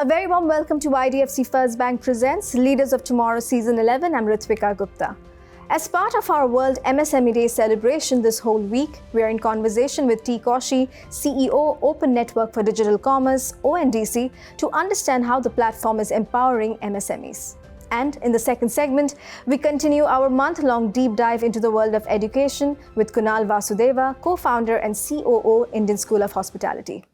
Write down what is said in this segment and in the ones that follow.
very warm welcome to IDFC First Bank Presents Leaders of Tomorrow Season 11. I'm Ritvika Gupta. As part of our World MSME Day celebration this whole week, we are in conversation with Koshy CEO Open Network for Digital Commerce, ONDC, to understand how the platform is empowering MSMEs. And in the second segment, we continue our month-long deep dive into the world of education with Kunal Vasudeva, co-founder and COO, Indian School of Hospitality.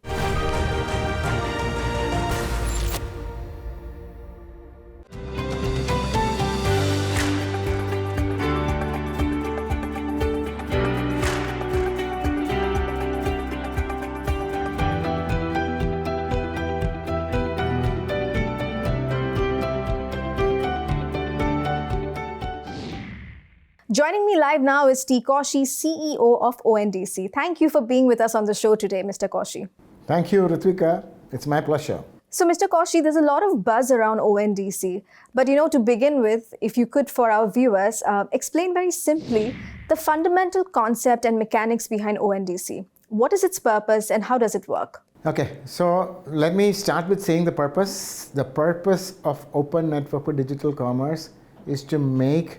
Joining me live now is Koshy, CEO of ONDC. Thank you for being with us on the show today, Mr. Koshy. Thank you, Ritvika. It's my pleasure. So, Mr. Koshy, there's a lot of buzz around ONDC. But, to begin with, if you could, for our viewers, explain very simply the fundamental concept and mechanics behind ONDC. What is its purpose and how does it work? Okay, so let me start with saying the purpose. The purpose of Open Network for Digital Commerce is to make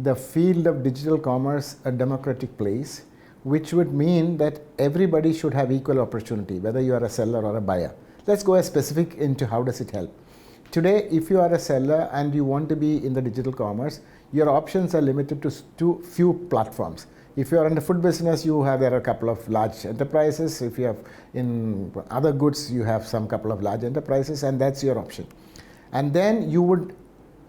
the field of digital commerce a democratic place, which would mean that everybody should have equal opportunity, whether you are a seller or a buyer. Let's go as specific into how does it help. Today, if you are a seller and you want to be in the digital commerce, your options are limited to few platforms. If you are in the food business, there are a couple of large enterprises. If you have in other goods, you have some couple of large enterprises, and that's your option. And then you would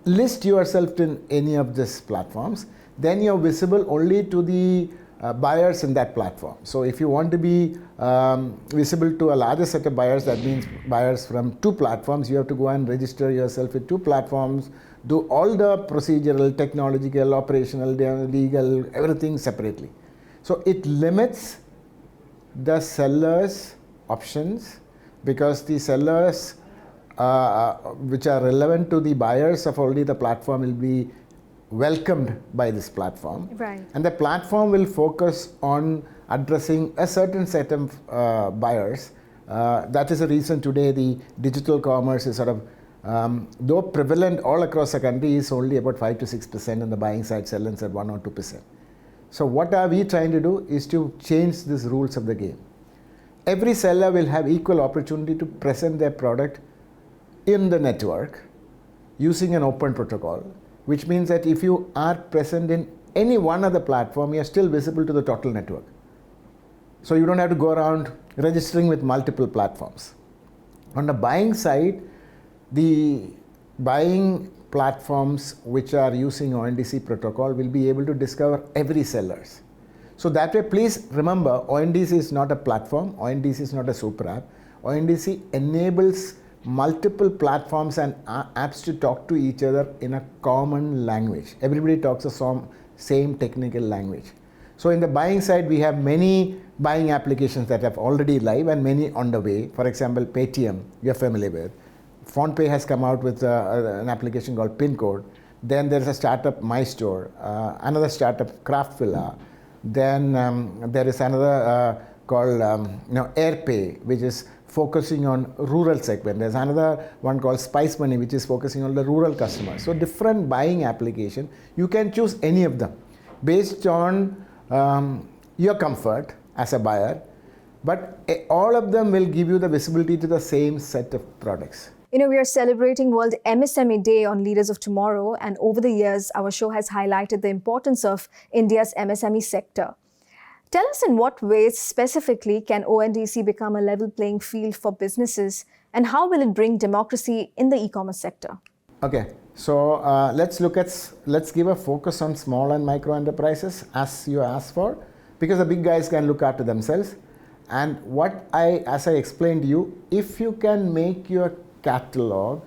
list yourself in any of these platforms, then you're visible only to the buyers in that platform. So if you want to be visible to a larger set of buyers, that means buyers from two platforms, you have to go and register yourself with two platforms, do all the procedural, technological, operational, legal, everything separately. So it limits the seller's options because the sellers which are relevant to the buyers of already the platform will be welcomed by this platform. Right. And the platform will focus on addressing a certain set of buyers. That is the reason today the digital commerce is sort of, though prevalent all across the country, is only about 5 to 6% on the buying side, selling side 1 or 2%. So what are we trying to do is to change these rules of the game. Every seller will have equal opportunity to present their product in the network using an open protocol, which means that if you are present in any one other platform, you are still visible to the total network. So you don't have to go around registering with multiple platforms. On the buying side, the buying platforms which are using ONDC protocol will be able to discover every sellers. So that way, please remember, ONDC is not a platform, ONDC is not a super app. ONDC enables multiple platforms and apps to talk to each other in a common language. Everybody talks the same technical language. So in the buying side, we have many buying applications that are already live and many on the way. For example, Paytm, you're familiar with. PhonePe has come out with an application called PinCode. Then there's a startup, MyStore, another startup, Craftwilla. Then there is another called AirPay, which is focusing on rural segment. There's another one called Spice Money, which is focusing on the rural customers. So different buying application, you can choose any of them based on your comfort as a buyer, but all of them will give you the visibility to the same set of products. We are celebrating World MSME Day on Leaders of Tomorrow, and over the years, our show has highlighted the importance of India's MSME sector. Tell us in what ways specifically can ONDC become a level playing field for businesses, and how will it bring democracy in the e-commerce sector? Okay, so let's give a focus on small and micro enterprises as you asked for, because the big guys can look after themselves. And as I explained to you, if you can make your catalog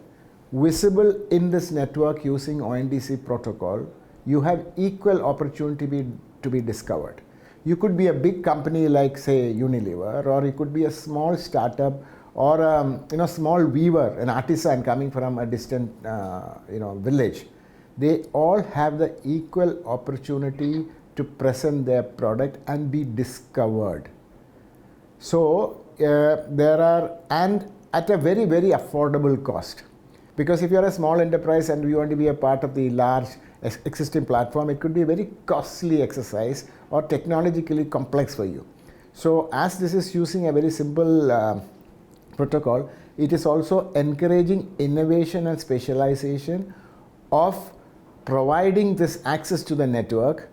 visible in this network using ONDC protocol, you have equal opportunity to be discovered. You could be a big company like, say, Unilever, or you could be a small startup, or small weaver, an artisan coming from a distant village. They all have the equal opportunity to present their product and be discovered. So at a very, very affordable cost. Because if you're a small enterprise and you want to be a part of the large existing platform, it could be a very costly exercise or technologically complex for you. So as this is using a very simple protocol, it is also encouraging innovation and specialization of providing this access to the network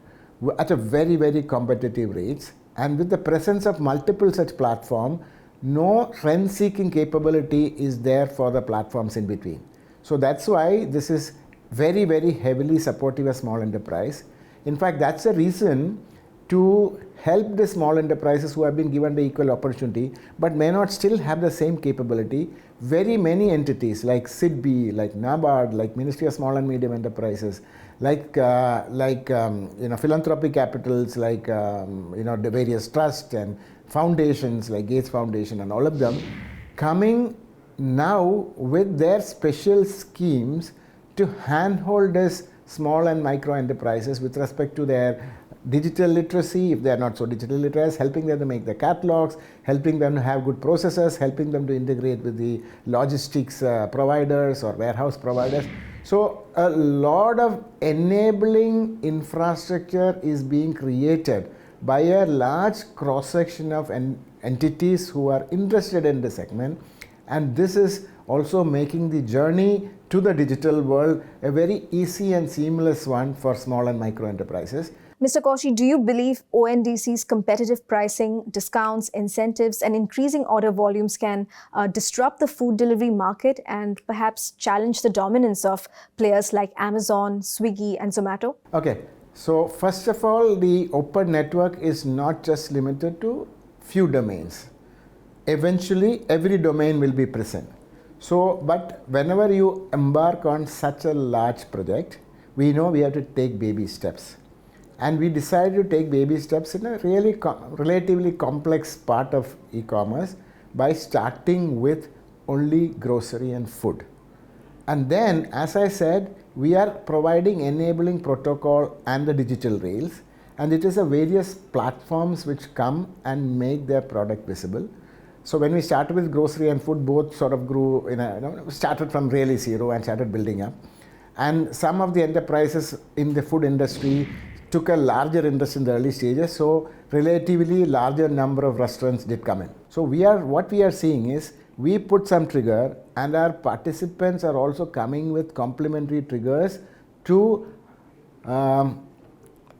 at a very, very competitive rates. And with the presence of multiple such platforms, no rent-seeking capability is there for the platforms in between. So that's why this is very, very heavily supportive of small enterprise. In fact, that's a reason to help the small enterprises who have been given the equal opportunity but may not still have the same capability. Very many entities like SIDBI, like NABARD, like Ministry of Small and Medium Enterprises, like philanthropic capitals, like the various trusts and foundations like Gates Foundation and all of them, coming now with their special schemes to handhold us small and micro enterprises with respect to their digital literacy, if they are not so digital literate, helping them to make the catalogs, helping them to have good processes, helping them to integrate with the logistics providers or warehouse providers. So a lot of enabling infrastructure is being created by a large cross-section of entities who are interested in the segment, and this is also making the journey to the digital world a very easy and seamless one for small and micro enterprises. Mr. Koshy, do you believe ONDC's competitive pricing, discounts, incentives, and increasing order volumes can disrupt the food delivery market and perhaps challenge the dominance of players like Amazon, Swiggy, and Zomato? Okay, so first of all, the open network is not just limited to few domains. Eventually, every domain will be present. So, but whenever you embark on such a large project, we know we have to take baby steps. And we decided to take baby steps in a really relatively complex part of e-commerce by starting with only grocery and food. And then, as I said, we are providing enabling protocol and the digital rails, and it is a various platforms which come and make their product visible. So when we started with grocery and food, both sort of grew started from really zero and started building up. And some of the enterprises in the food industry took a larger interest in the early stages, so relatively larger number of restaurants did come in. So what we are seeing is we put some trigger, and our participants are also coming with complementary triggers to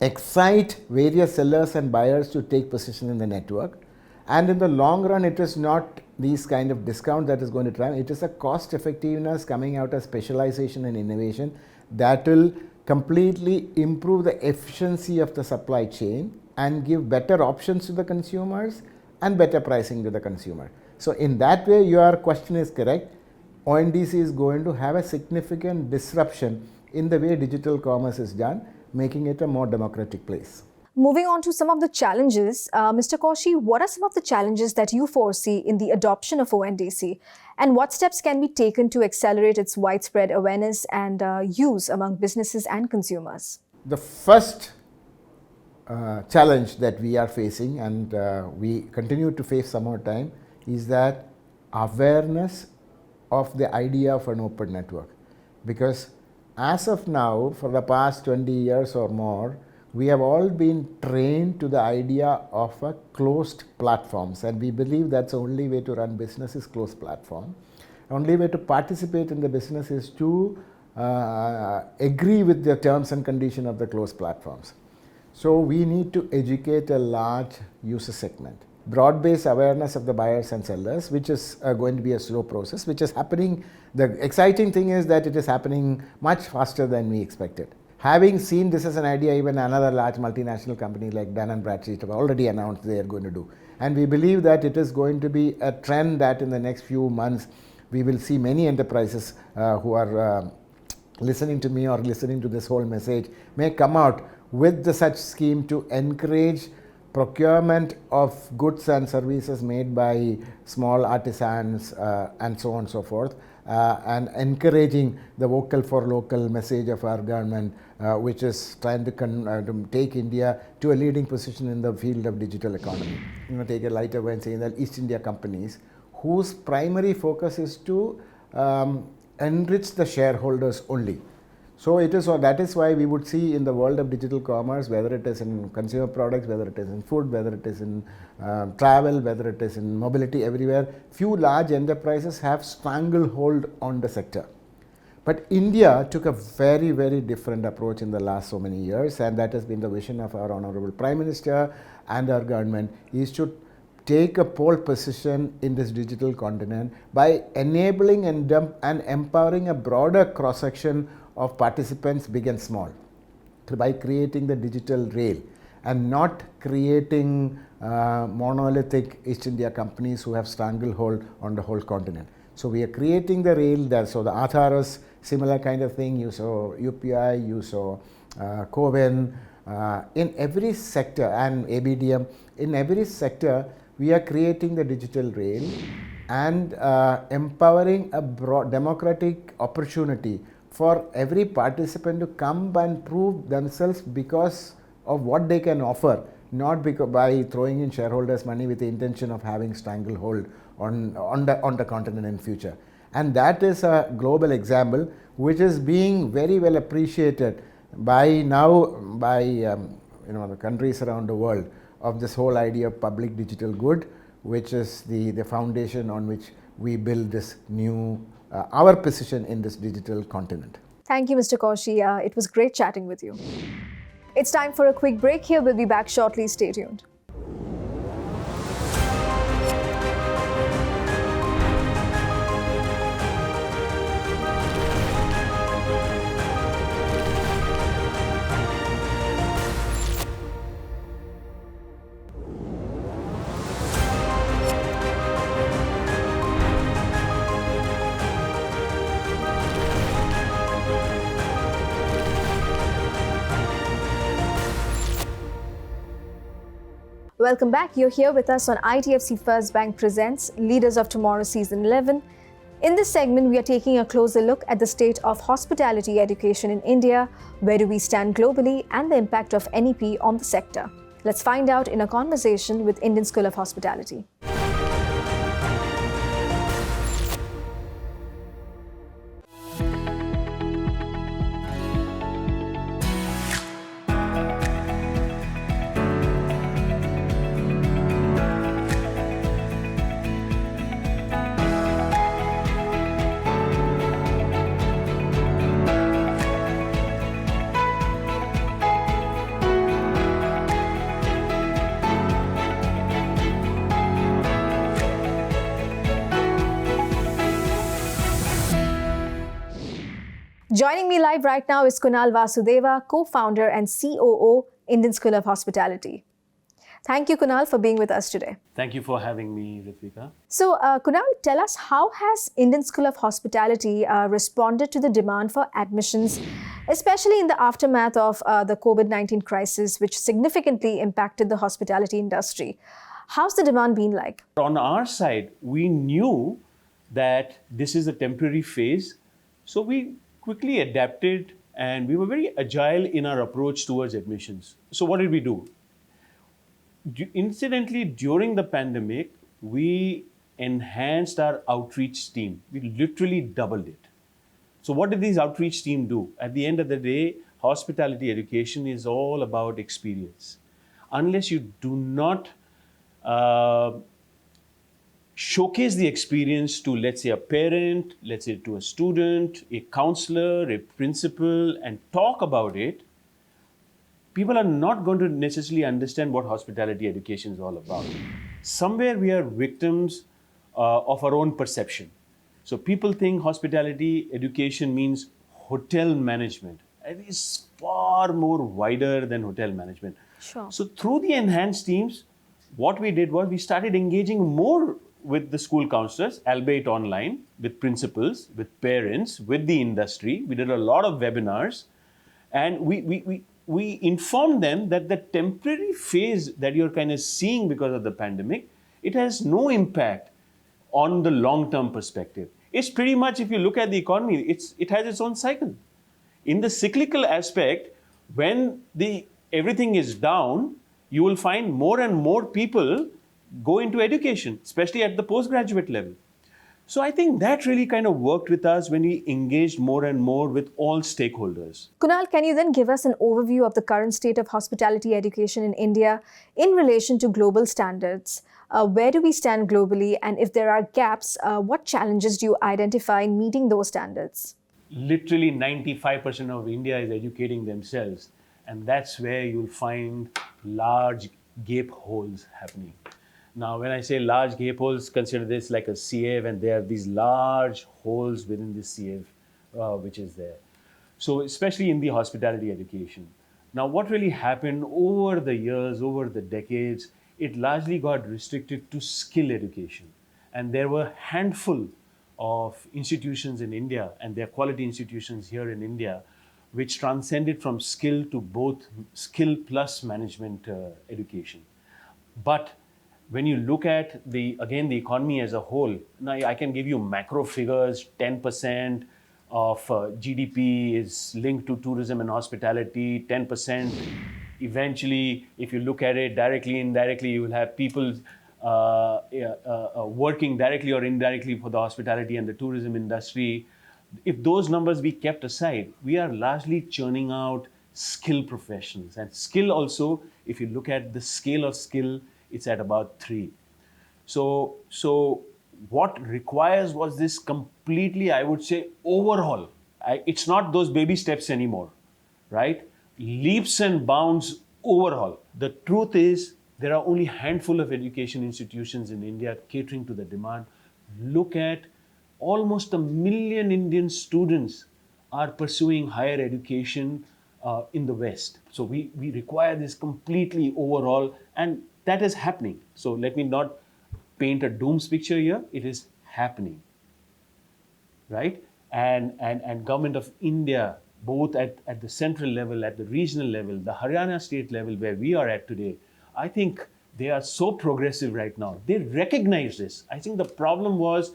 excite various sellers and buyers to take position in the network. And in the long run, it is not these kind of discount that is going to drive. It is a cost effectiveness coming out of specialization and innovation that will completely improve the efficiency of the supply chain and give better options to the consumers and better pricing to the consumer. So in that way, your question is correct. ONDC is going to have a significant disruption in the way digital commerce is done, making it a more democratic place. Moving on to some of the challenges, Mr. Koshy, what are some of the challenges that you foresee in the adoption of ONDC? And what steps can be taken to accelerate its widespread awareness and use among businesses and consumers? The first challenge that we are facing, and we continue to face some more time, is that awareness of the idea of an open network. Because as of now, for the past 20 years or more, we have all been trained to the idea of a closed platforms, and we believe that's the only way to run business is closed platform. Only way to participate in the business is to agree with the terms and conditions of the closed platforms. So we need to educate a large user segment. Broad-based awareness of the buyers and sellers, which is going to be a slow process, which is happening. The exciting thing is that it is happening much faster than we expected. Having seen this as an idea, even another large multinational company like Dun & Bradstreet have already announced they are going to do. And we believe that it is going to be a trend that in the next few months, we will see many enterprises who are listening to me or listening to this whole message may come out with such scheme to encourage procurement of goods and services made by small artisans and so on and so forth, and encouraging the vocal for local message of our government, which is trying to take India to a leading position in the field of digital economy. Take a lighter way and saying that East India companies whose primary focus is to enrich the shareholders only. So that is why we would see in the world of digital commerce, whether it is in consumer products, whether it is in food, whether it is in travel, whether it is in mobility, everywhere, few large enterprises have stranglehold on the sector. But India took a very, very different approach in the last so many years, and that has been the vision of our Honorable Prime Minister and our government, is to take a pole position in this digital continent by enabling and empowering a broader cross-section of participants, big and small, by creating the digital rail and not creating monolithic East India companies who have stranglehold on the whole continent. So we are creating the rail there. So the Aadhaar is similar kind of thing. You saw UPI, you saw CoWIN, in every sector, and ABDM, in every sector, we are creating the digital rail and empowering a broad democratic opportunity for every participant to come and prove themselves because of what they can offer, not by throwing in shareholders' money with the intention of having stranglehold on the continent in future. And that is a global example which is being very well appreciated by the countries around the world of this whole idea of public digital good, which is the foundation on which we build this new our position in this digital continent. Thank you, Mr. Koshy. It was great chatting with you. It's time for a quick break here. We'll be back shortly. Stay tuned. Welcome back. You're here with us on IDFC First Bank Presents Leaders of Tomorrow Season 11. In this segment, we are taking a closer look at the state of hospitality education in India, where do we stand globally, and the impact of NEP on the sector. Let's find out in a conversation with Indian School of Hospitality. Joining me live right now is Kunal Vasudeva, co-founder and COO, Indian School of Hospitality. Thank you, Kunal, for being with us today. Thank you for having me, Ritvika. So, Kunal, tell us, how has Indian School of Hospitality responded to the demand for admissions, especially in the aftermath of the COVID-19 crisis, which significantly impacted the hospitality industry? How's the demand been like? On our side, we knew that this is a temporary phase, so we quickly adapted and we were very agile in our approach towards admissions. So what did we do? Incidentally, during the pandemic, we enhanced our outreach team. We literally doubled it. So what did these outreach team do? At the end of the day, hospitality education is all about experience. Unless you do not showcase the experience to, let's say, a parent, let's say to a student, a counselor, a principal, and talk about it, people are not going to necessarily understand what hospitality education is all about. Somewhere we are victims of our own perception. So people think hospitality education means hotel management. It is far more wider than hotel management. Sure. So through the enhanced teams, what we did was we started engaging more with the school counselors, albeit online, with principals, with parents, with the industry. We did a lot of webinars, and we informed them that the temporary phase that you're kind of seeing because of the pandemic, it has no impact on the long-term perspective. It's pretty much, if you look at the economy, it has its own cycle. In the cyclical aspect, when everything is down, you will find more and more people go into education, especially at the postgraduate level. So I think that really kind of worked with us when we engaged more and more with all stakeholders. Kunal, can you then give us an overview of the current state of hospitality education in India in relation to global standards? Where do we stand globally? And if there are gaps, what challenges do you identify in meeting those standards? Literally 95% of India is educating themselves. And that's where you'll find large gape holes happening. Now, when I say large gape holes, consider this like a sieve, and there are these large holes within the sieve, which is there. So, especially in the hospitality education. Now, what really happened over the years, over the decades, it largely got restricted to skill education. And there were a handful of institutions in India, and they're quality institutions here in India, which transcended from skill to both skill plus management education. But when you look at the economy as a whole, now I can give you macro figures. 10% of GDP is linked to tourism and hospitality. 10%. Eventually, if you look at it directly, indirectly, you will have people working directly or indirectly for the hospitality and the tourism industry. If those numbers be kept aside, we are largely churning out skill professions. And skill also, if you look at the scale of skill, it's at about 3. So what requires was this completely, I would say, overhaul. It's not those baby steps anymore, right? Leaps and bounds overhaul. The truth is, there are only a handful of education institutions in India catering to the demand. Look at almost 1 million Indian students are pursuing higher education in the West. So we require this completely overhaul, and that is happening. So let me not paint a dooms picture here. It is happening, right? And Government of India, both at the central level, at the regional level, the Haryana state level where we are at today, I think they are so progressive right now. They recognize this. I think the problem was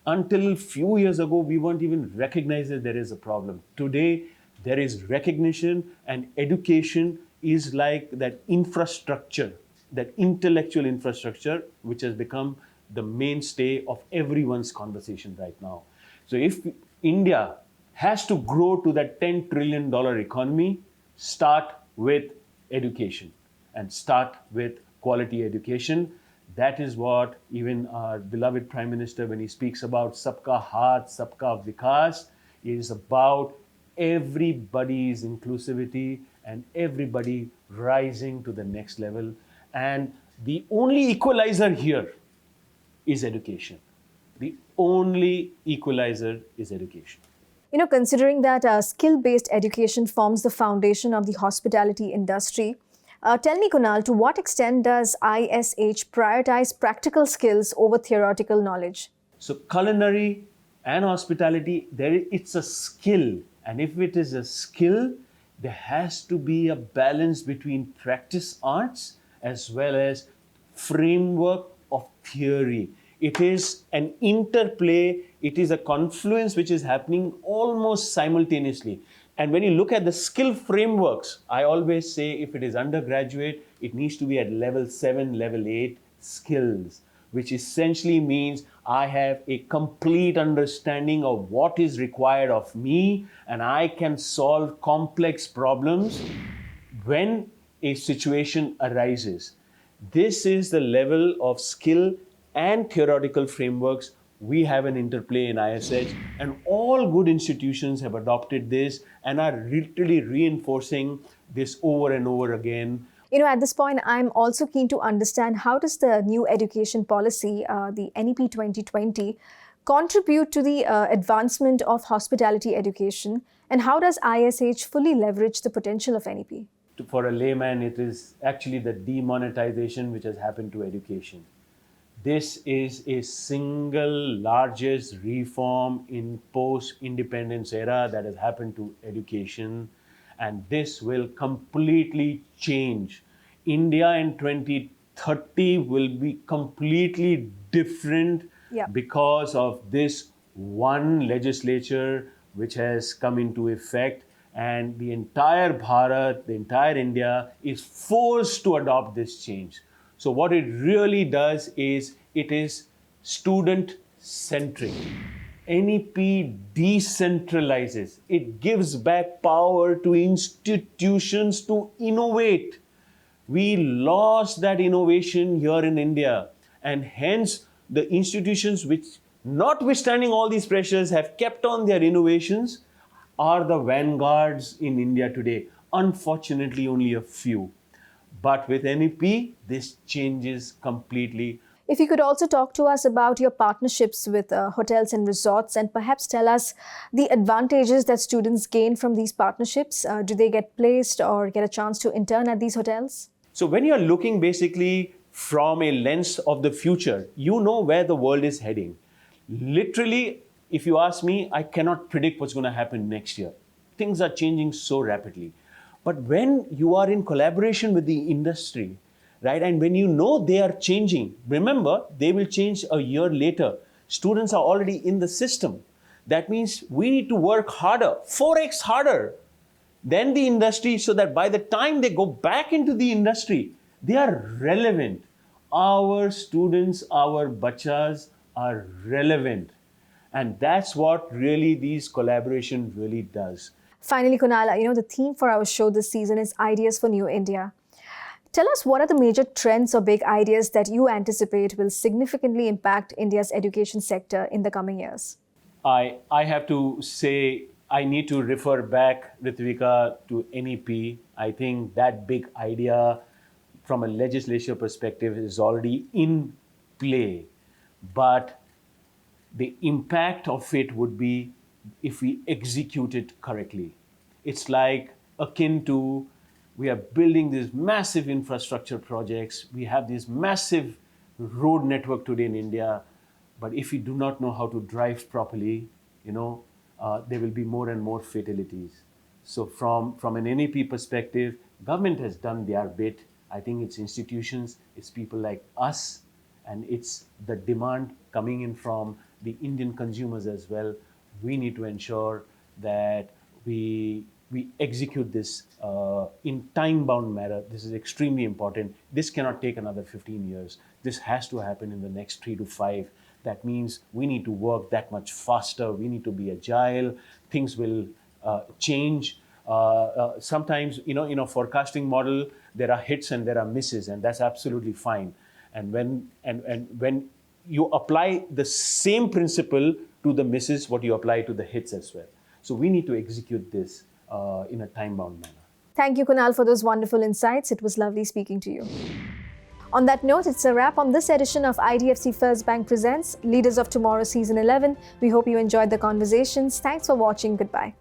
until a few years ago, we weren't even recognized that there is a problem. Today, there is recognition, and education is like that infrastructure, that intellectual infrastructure, which has become the mainstay of everyone's conversation right now. So if India has to grow to that $10 trillion economy, start with education and start with quality education. That is what even our beloved Prime Minister, when he speaks about Sabka Haath, Sabka Vikas, is about everybody's inclusivity and everybody rising to the next level. And the only equalizer here is education. The only equalizer is education. Considering that skill-based education forms the foundation of the hospitality industry, tell me, Kunal, to what extent does ISH prioritize practical skills over theoretical knowledge? So culinary and hospitality, it's a skill. And if it is a skill, there has to be a balance between practice arts as well as framework of theory. It is an interplay. It is a confluence which is happening almost simultaneously. And when you look at the skill frameworks, I always say if it is undergraduate, it needs to be at level 7, level 8 skills, which essentially means I have a complete understanding of what is required of me, and I can solve complex problems when a situation arises. This is the level of skill and theoretical frameworks. We have an interplay in ISH, and all good institutions have adopted this and are literally reinforcing this over and over again. At this point, I'm also keen to understand how does the new education policy, the NEP 2020, contribute to the advancement of hospitality education, and how does ISH fully leverage the potential of NEP? For a layman, it is actually the demonetization which has happened to education. This is a single largest reform in post-independence era that has happened to education, and this will completely change. India in 2030 will be completely different because of this one legislature which has come into effect, and the entire Bharat, the entire India is forced to adopt this change. So what it really does is it is student-centric. NEP decentralizes. It gives back power to institutions to innovate. We lost that innovation here in India, and hence the institutions which, notwithstanding all these pressures, have kept on their innovations are the vanguards in India today. Unfortunately, only a few. But with NEP, this changes completely. If you could also talk to us about your partnerships with hotels and resorts, and perhaps tell us the advantages that students gain from these partnerships. Do they get placed or get a chance to intern at these hotels? So when you're looking basically from a lens of the future, you know where the world is heading. Literally, if you ask me, I cannot predict what's going to happen next year. Things are changing so rapidly. But when you are in collaboration with the industry, right, and when you know they are changing, remember, they will change a year later. Students are already in the system. That means we need to work harder, 4x harder than the industry, so that by the time they go back into the industry, they are relevant. Our students, our bachas are relevant. And that's what really these collaboration really does. Finally, Kunal, the theme for our show this season is Ideas for New India. Tell us, what are the major trends or big ideas that you anticipate will significantly impact India's education sector in the coming years? I have to say, I need to refer back, Ritvika, to NEP. I think that big idea from a legislature perspective is already in play. But the impact of it would be if we execute it correctly. It's like akin to, we are building these massive infrastructure projects. We have this massive road network today in India. But if we do not know how to drive properly, there will be more and more fatalities. So from an NEP perspective, government has done their bit. I think it's institutions, it's people like us, and it's the demand coming in from the Indian consumers as well. We need to ensure that we execute this in time-bound manner. This is extremely important. This cannot take another 15 years. This has to happen in the next 3 to 5. That means we need to work that much faster. We need to be agile. Things will change. Sometimes, in a forecasting model, there are hits and there are misses, and that's absolutely fine. And when you apply the same principle to the misses, what you apply to the hits as well. So we need to execute this in a time-bound manner. Thank you, Kunal, for those wonderful insights. It was lovely speaking to you. On that note, it's a wrap on this edition of IDFC First Bank Presents Leaders of Tomorrow Season 11. We hope you enjoyed the conversations. Thanks for watching. Goodbye.